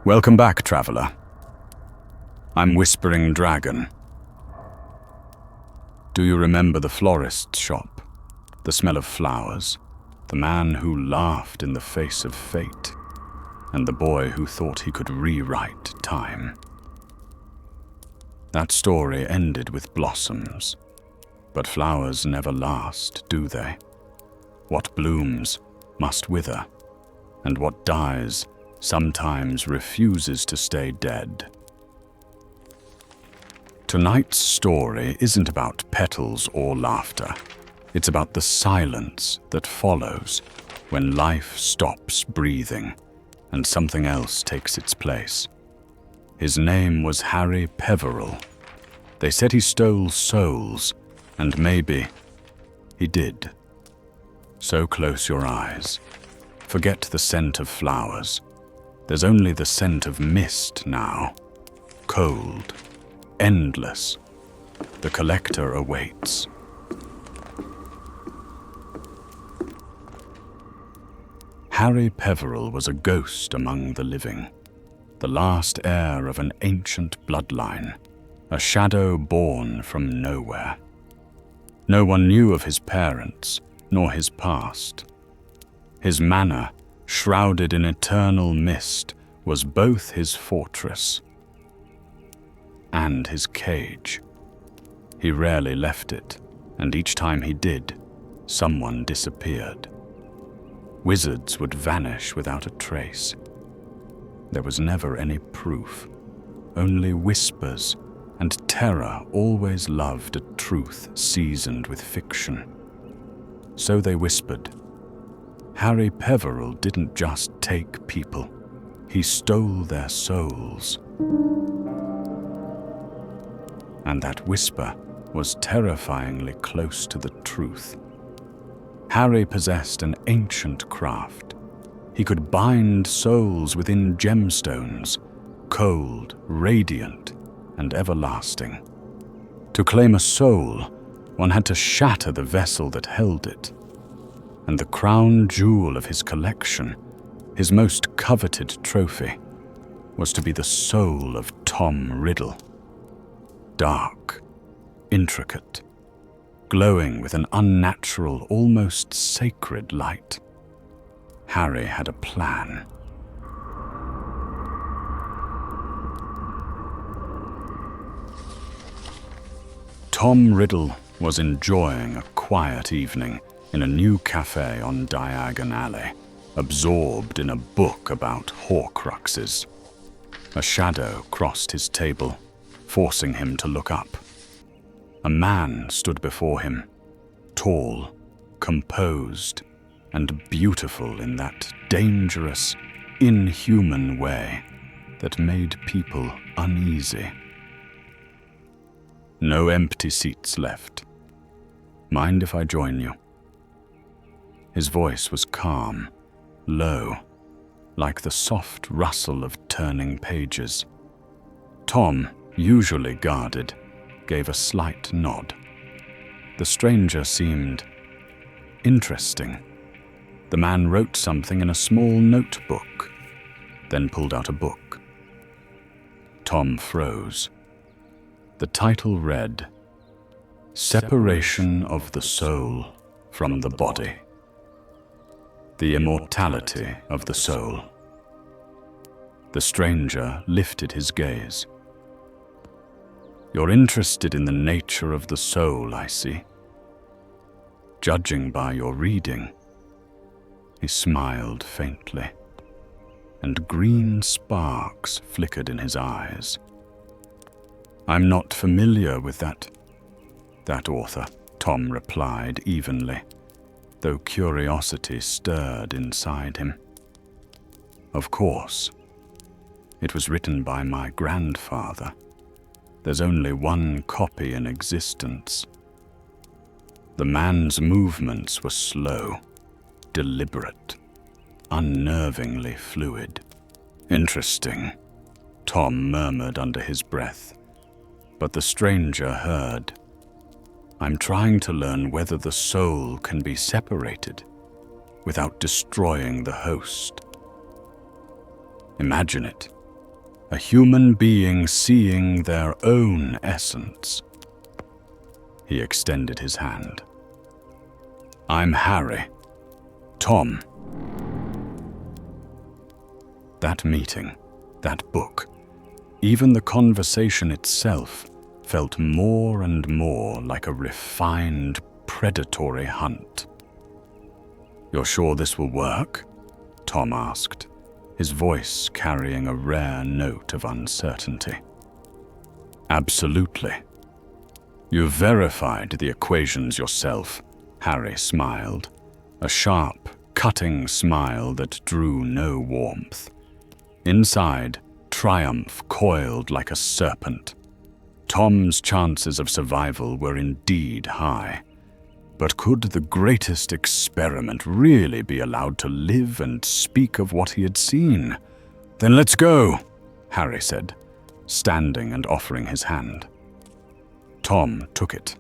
Welcome back, traveler. I'm Whispering Dragon. Do you remember the florist's shop? The smell of flowers, the man who laughed in the face of fate, and the boy who thought he could rewrite time? That story ended with blossoms, but flowers never last, do they? What blooms must wither, and what dies sometimes refuses to stay dead. Tonight's story isn't about petals or laughter. It's about the silence that follows when life stops breathing and something else takes its place. His name was Harry Peveril. They said he stole souls, and maybe he did. So close your eyes. Forget the scent of flowers. There's only the scent of mist now. Cold, endless. The collector awaits. Harry Peveril was a ghost among the living, the last heir of an ancient bloodline, a shadow born from nowhere. No one knew of his parents, nor his past. His manor, shrouded in eternal mist, was both his fortress and his cage. He rarely left it, and each time he did, someone disappeared. Wizards would vanish without a trace. There was never any proof, only whispers, and terror always loved a truth seasoned with fiction. So they whispered. Harry Peveril didn't just take people, he stole their souls. And that whisper was terrifyingly close to the truth. Harry possessed an ancient craft. He could bind souls within gemstones, cold, radiant, and everlasting. To claim a soul, one had to shatter the vessel that held it. And the crown jewel of his collection, his most coveted trophy, was to be the soul of Tom Riddle. Dark, intricate, glowing with an unnatural, almost sacred light. Harry had a plan. Tom Riddle was enjoying a quiet evening in a new cafe on Diagon Alley, absorbed in a book about Horcruxes. A shadow crossed his table, forcing him to look up. A man stood before him, tall, composed, and beautiful in that dangerous, inhuman way that made people uneasy. No empty seats left. Mind if I join you? His voice was calm, low, like the soft rustle of turning pages. Tom, usually guarded, gave a slight nod. The stranger seemed interesting. The man wrote something in a small notebook, then pulled out a book. Tom froze. The title read, Separation of the Soul from the Body. The Immortality of the Soul. The stranger lifted his gaze. You're interested in the nature of the soul, I see. Judging by your reading. He smiled faintly, and green sparks flickered in his eyes. I'm not familiar with that author, Tom replied evenly, though curiosity stirred inside him. Of course. It was written by my grandfather. There's only one copy in existence. The man's movements were slow, deliberate, unnervingly fluid. Interesting, Tom murmured under his breath, but the stranger heard. I'm trying to learn whether the soul can be separated without destroying the host. Imagine it, A human being seeing their own essence. He extended his hand. I'm Harry. Tom. That meeting, that book, even the conversation itself felt more and more like a refined, predatory hunt. You're sure this will work? Tom asked, his voice carrying a rare note of uncertainty. Absolutely. You verified the equations yourself, Harry smiled, a sharp, cutting smile that drew no warmth. Inside, triumph coiled like a serpent. Tom's chances of survival were indeed high. But could the greatest experiment really be allowed to live and speak of what he had seen? Then let's go, Harry said, standing and offering his hand. Tom took it.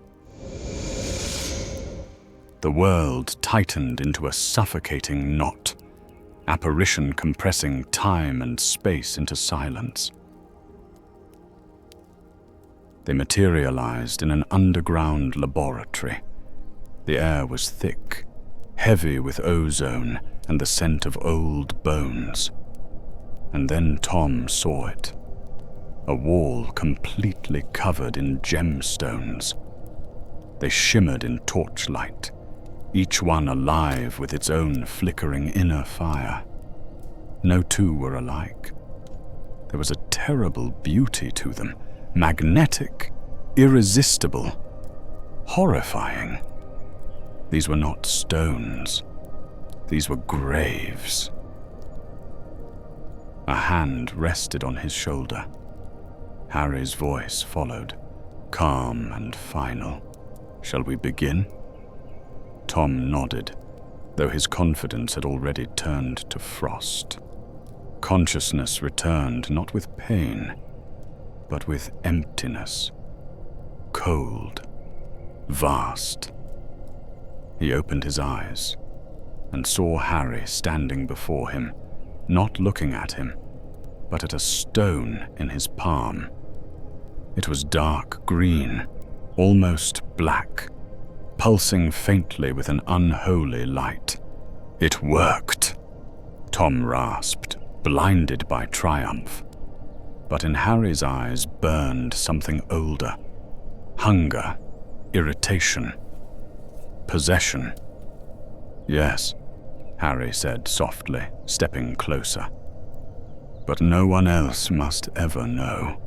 The world tightened into a suffocating knot, apparition compressing time and space into silence. They materialized in an underground laboratory. The air was thick, heavy with ozone and the scent of old bones. And then Tom saw it. A wall completely covered in gemstones. They shimmered in torchlight, each one alive with its own flickering inner fire. No two were alike. There was a terrible beauty to them, magnetic, irresistible, horrifying. These were not stones. These were graves. A hand rested on his shoulder. Harry's voice followed, calm and final. Shall we begin? Tom nodded, though his confidence had already turned to frost. Consciousness returned not with pain, but with emptiness. Cold, vast. He opened his eyes and saw Harry standing before him, not looking at him, but at a stone in his palm. It was dark green, almost black, pulsing faintly with an unholy light. It worked, Tom rasped, blinded by triumph. But in Harry's eyes burned something older. Hunger, irritation, possession. Yes, Harry said softly, stepping closer. But no one else must ever know.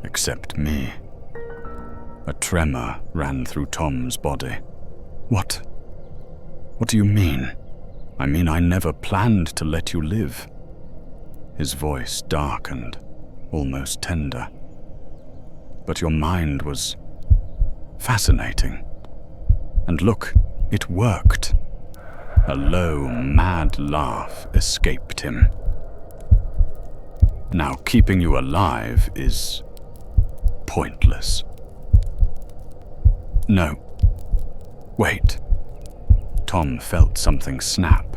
Except me. A tremor ran through Tom's body. What? What do you mean? I mean, I never planned to let you live. His voice darkened, almost tender. But your mind was fascinating. And look, it worked. A low, mad laugh escaped him. Now, keeping you alive is pointless. No. Wait. Tom felt something snap.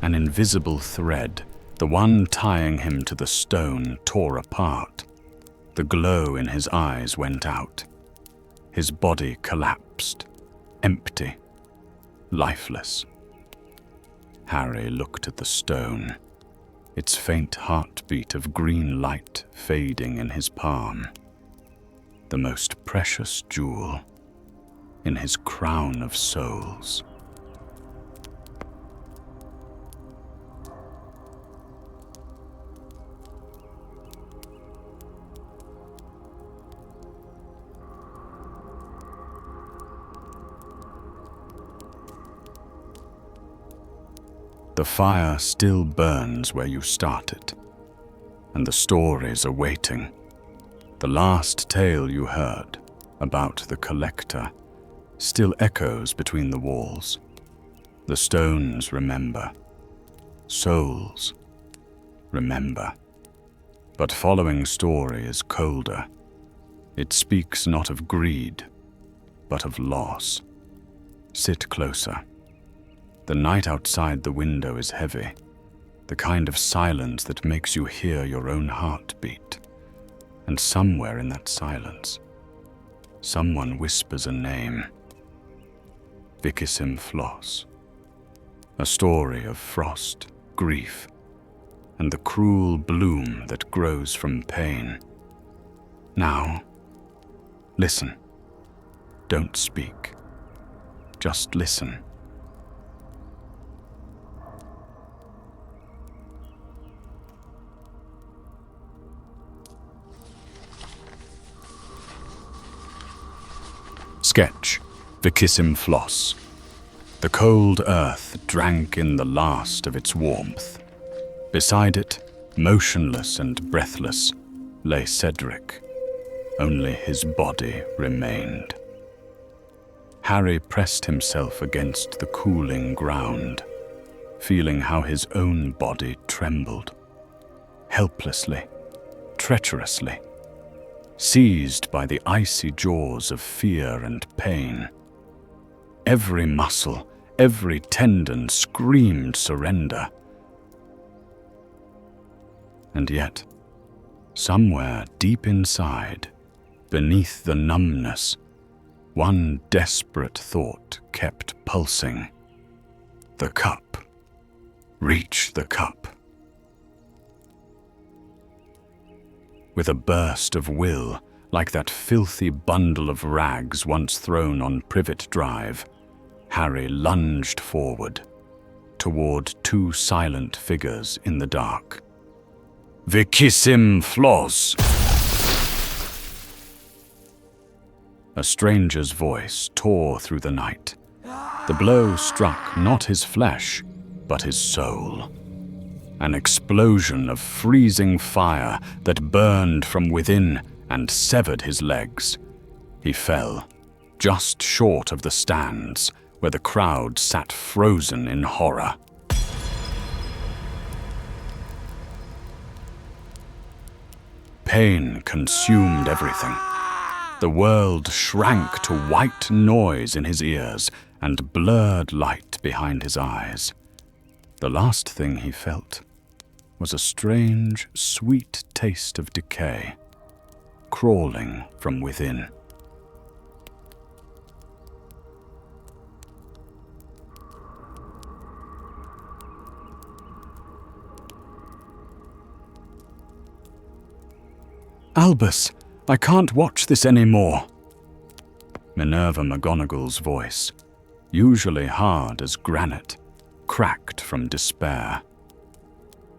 An invisible thread, the one tying him to the stone, tore apart. The glow in his eyes went out. His body collapsed, empty, lifeless. Harry looked at the stone, its faint heartbeat of green light fading in his palm. The most precious jewel in his crown of souls. The fire still burns where you started, and the stories are waiting. The last tale you heard, about the collector, still echoes between the walls. The stones remember. Souls remember. But following story is colder. It speaks not of greed, but of loss. Sit closer. The night outside the window is heavy, the kind of silence that makes you hear your own heartbeat. And somewhere in that silence, someone whispers a name. Vicissim Flos. A story of frost, grief, and the cruel bloom that grows from pain. Now, listen. Don't speak. Just listen. Sketch: Vicissim Flos. The cold earth drank in the last of its warmth. Beside it, motionless and breathless, lay Cedric. Only his body remained. Harry pressed himself against the cooling ground, feeling how his own body trembled. Helplessly, treacherously, seized by the icy jaws of fear and pain. Every muscle, every tendon screamed surrender. And yet, somewhere deep inside, beneath the numbness, one desperate thought kept pulsing. The cup. Reach the cup. With a burst of will, like that filthy bundle of rags once thrown on Privet Drive, Harry lunged forward, toward two silent figures in the dark. Vicissim Flos! A stranger's voice tore through the night. The blow struck not his flesh, but his soul. An explosion of freezing fire that burned from within and severed his legs. He fell, just short of the stands, where the crowd sat frozen in horror. Pain consumed everything. The world shrank to white noise in his ears and blurred light behind his eyes. The last thing he felt was a strange, sweet taste of decay, crawling from within. Albus, I can't watch this anymore. Minerva McGonagall's voice, usually hard as granite, cracked from despair.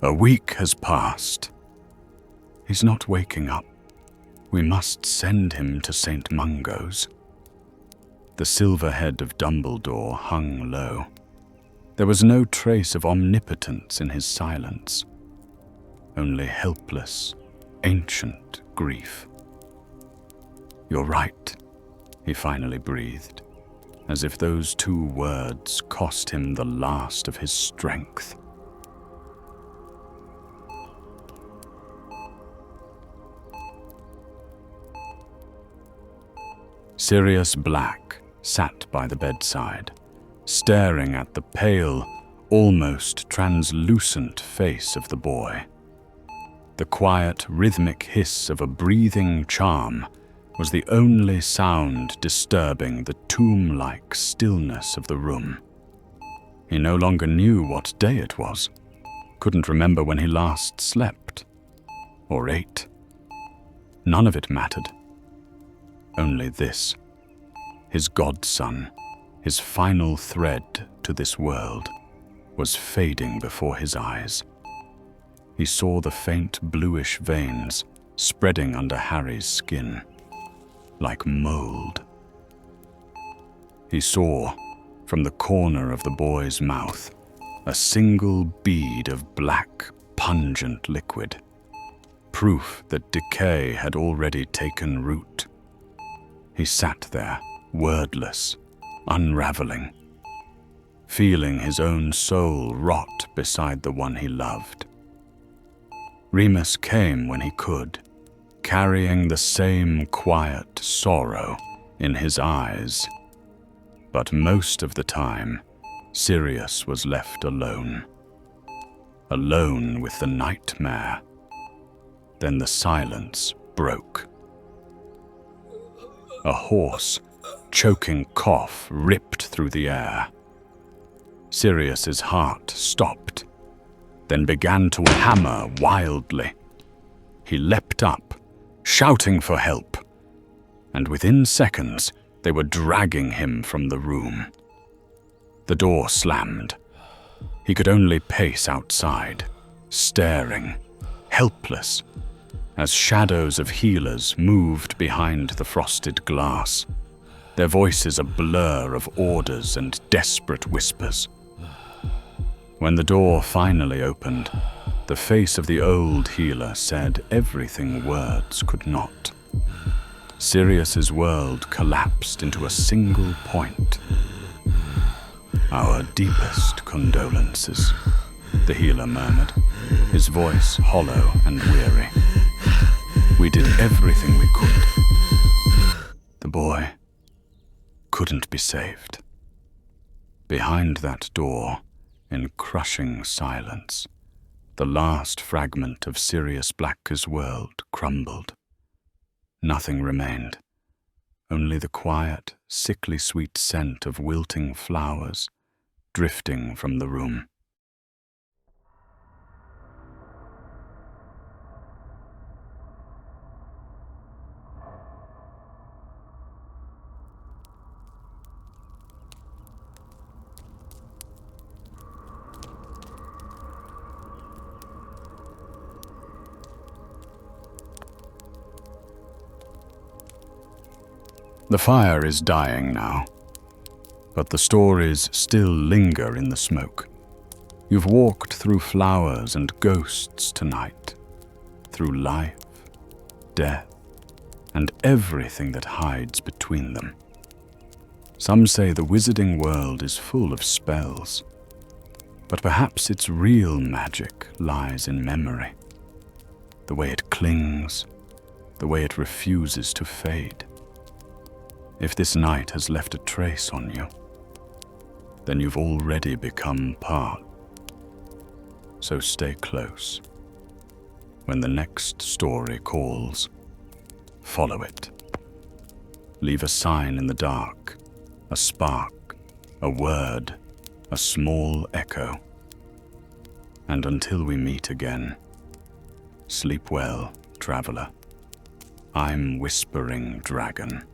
A week has passed. He's not waking up. We must send him to St. Mungo's. The silver head of Dumbledore hung low. There was no trace of omnipotence in his silence, only helpless, ancient grief. You're right, he finally breathed, as if those two words cost him the last of his strength. Sirius Black sat by the bedside, staring at the pale, almost translucent face of the boy. The quiet, rhythmic hiss of a breathing charm was the only sound disturbing the tomb-like stillness of the room. He no longer knew what day it was, couldn't remember when he last slept or ate. None of it mattered. Only this, his godson, his final thread to this world, was fading before his eyes. He saw the faint bluish veins spreading under Harry's skin, like mold. He saw, from the corner of the boy's mouth, a single bead of black, pungent liquid, proof that decay had already taken root. He sat there, wordless, unraveling, feeling his own soul rot beside the one he loved. Remus came when he could, carrying the same quiet sorrow in his eyes. But most of the time, Sirius was left alone. Alone with the nightmare. Then the silence broke. A hoarse, choking cough ripped through the air. Sirius's heart stopped, then began to hammer wildly. He leapt up, shouting for help, and within seconds they were dragging him from the room. The door slammed. He could only pace outside, staring, helpless, as shadows of healers moved behind the frosted glass, their voices a blur of orders and desperate whispers. When the door finally opened, the face of the old healer said everything words could not. Sirius's world collapsed into a single point. "Our deepest condolences," the healer murmured, his voice hollow and weary. "We did everything we could. The boy couldn't be saved." Behind that door, in crushing silence, the last fragment of Sirius Black's world crumbled. Nothing remained, only the quiet, sickly sweet scent of wilting flowers drifting from the room. The fire is dying now, but the stories still linger in the smoke. You've walked through flowers and ghosts tonight, through life, death, and everything that hides between them. Some say the wizarding world is full of spells, but perhaps its real magic lies in memory. The way it clings, the way it refuses to fade. If this night has left a trace on you, then you've already become part. So stay close. When the next story calls, follow it. Leave a sign in the dark, a spark, a word, a small echo. And until we meet again, sleep well, traveler. I'm Whispering Dragon.